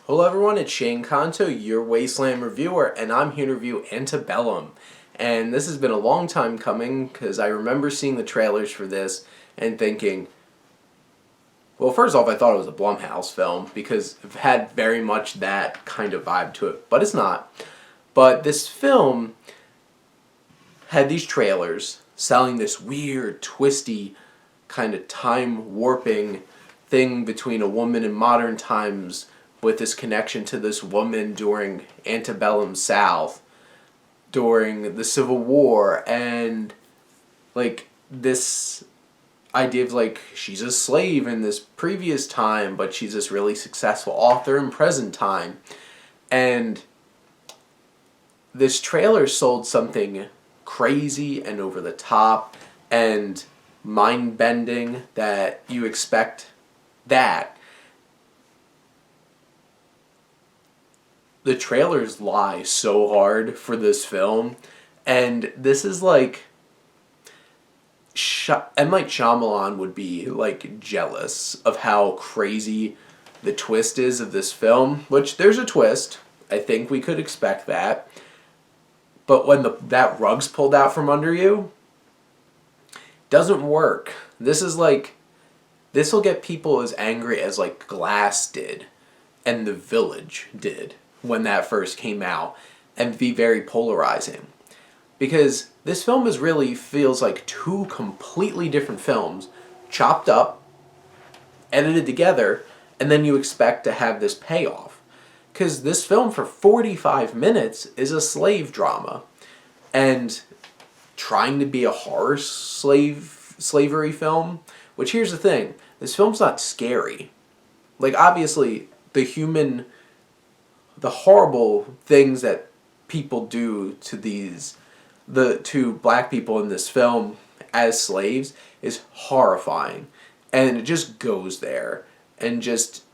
Hello everyone, it's Shane Kanto, your Wasteland reviewer, and I'm here to review Antebellum. And this has been a long time coming, because I remember seeing the trailers for this and thinking, well, first off, I thought it was a Blumhouse film, because it had very much that kind of vibe to it, but it's not. But this film had these trailers selling this weird, twisty, kind of time-warping thing between a woman in modern times with this connection to this woman during Antebellum South, during the Civil War, and like this idea of like she's a slave in this previous time, but she's this really successful author in present time. And this trailer sold something crazy and over the top and mind bending that you expect that. The trailers lie so hard for this film, and this is like M. Night Shyamalan would be like jealous of how crazy the twist is of this film, which there's a twist. I think we could expect that. But when that rug's pulled out from under you, doesn't work. This is like, this will get people as angry as like Glass did and The Village did when that first came out, and be very polarizing. Because this film really feels like two completely different films, chopped up, edited together, and then you expect to have this payoff. Because this film for 45 minutes is a slave drama, and trying to be a horror slavery film, which here's the thing, this film's not scary. Like, obviously, the horrible things that people do to black people in this film as slaves is horrifying. And it just goes there and just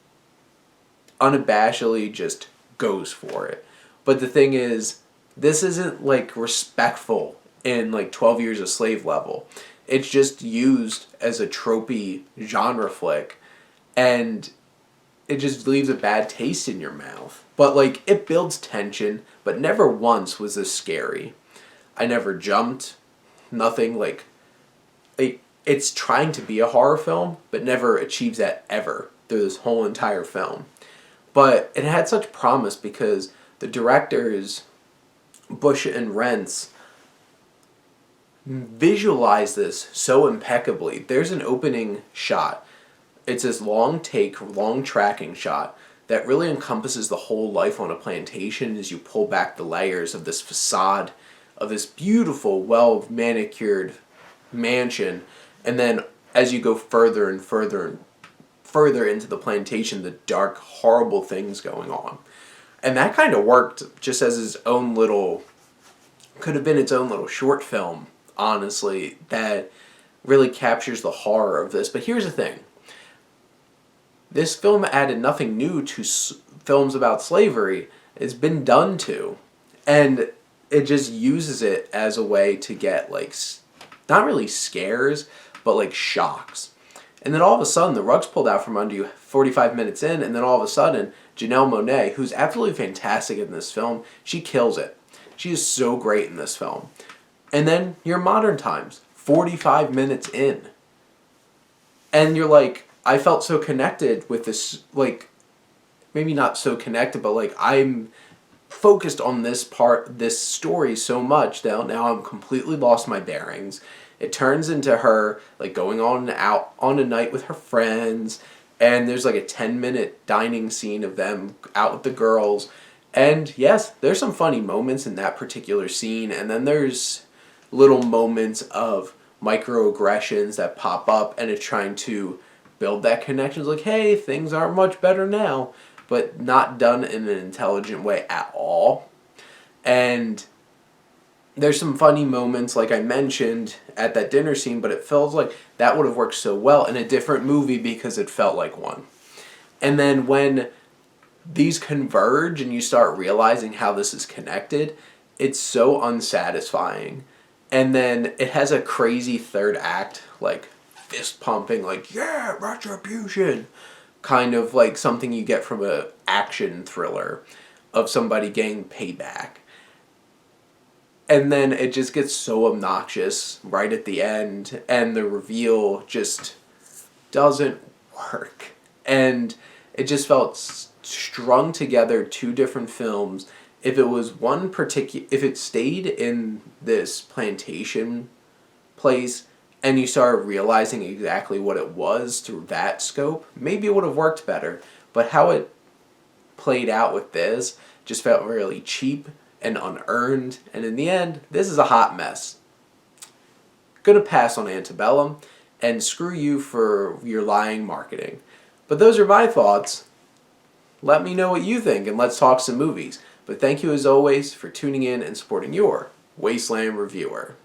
unabashedly just goes for it. But the thing is, this isn't like respectful in like 12 Years a Slave level. It's just used as a tropey genre flick, and it just leaves a bad taste in your mouth. But like, it builds tension, but never once was this scary. I never jumped. Nothing like it's trying to be a horror film, but never achieves that ever through this whole entire film. But it had such promise because the directors, Bush and Rentz, visualize this so impeccably. There's an opening shot. It's this long tracking shot that really encompasses the whole life on a plantation as you pull back the layers of this facade of this beautiful, well-manicured mansion. And then as you go further and further and further into the plantation, the dark, horrible things going on. And that kind of worked just as its own little, could have been its own little short film, honestly, that really captures the horror of this. But here's the thing. This film added nothing new to films about slavery. It's been done to. And it just uses it as a way to get, like, not really scares, but, like, shocks. And then all of a sudden, the rug's pulled out from under you 45 minutes in, and then all of a sudden, Janelle Monáe, who's absolutely fantastic in this film, she kills it. She is so great in this film. And then you're modern times, 45 minutes in. And you're like, I felt so connected with this, like, maybe not so connected, but like I'm focused on this story so much that now I'm completely lost my bearings. It turns into her like going out on a night with her friends, and there's like a 10-minute dining scene of them out with the girls. And yes, there's some funny moments in that particular scene, and then there's little moments of microaggressions that pop up, and it's trying to build that connection. It's like, hey, things aren't much better now, but not done in an intelligent way at all. And there's some funny moments, like I mentioned, at that dinner scene, but it feels like that would have worked so well in a different movie because it felt like one. And then when these converge and you start realizing how this is connected, it's so unsatisfying. And then it has a crazy third act, like fist pumping, like, yeah, retribution, kind of like something you get from a action thriller of somebody getting payback. And then it just gets so obnoxious right at the end, and the reveal just doesn't work. And it just felt strung together two different films. If if it stayed in this plantation place and you started realizing exactly what it was through that scope, maybe it would have worked better. But how it played out with this just felt really cheap and unearned, and in the end, this is a hot mess. Gonna pass on Antebellum, and screw you for your lying marketing. But those are my thoughts. Let me know what you think, and let's talk some movies. But thank you as always for tuning in and supporting your Wasteland reviewer.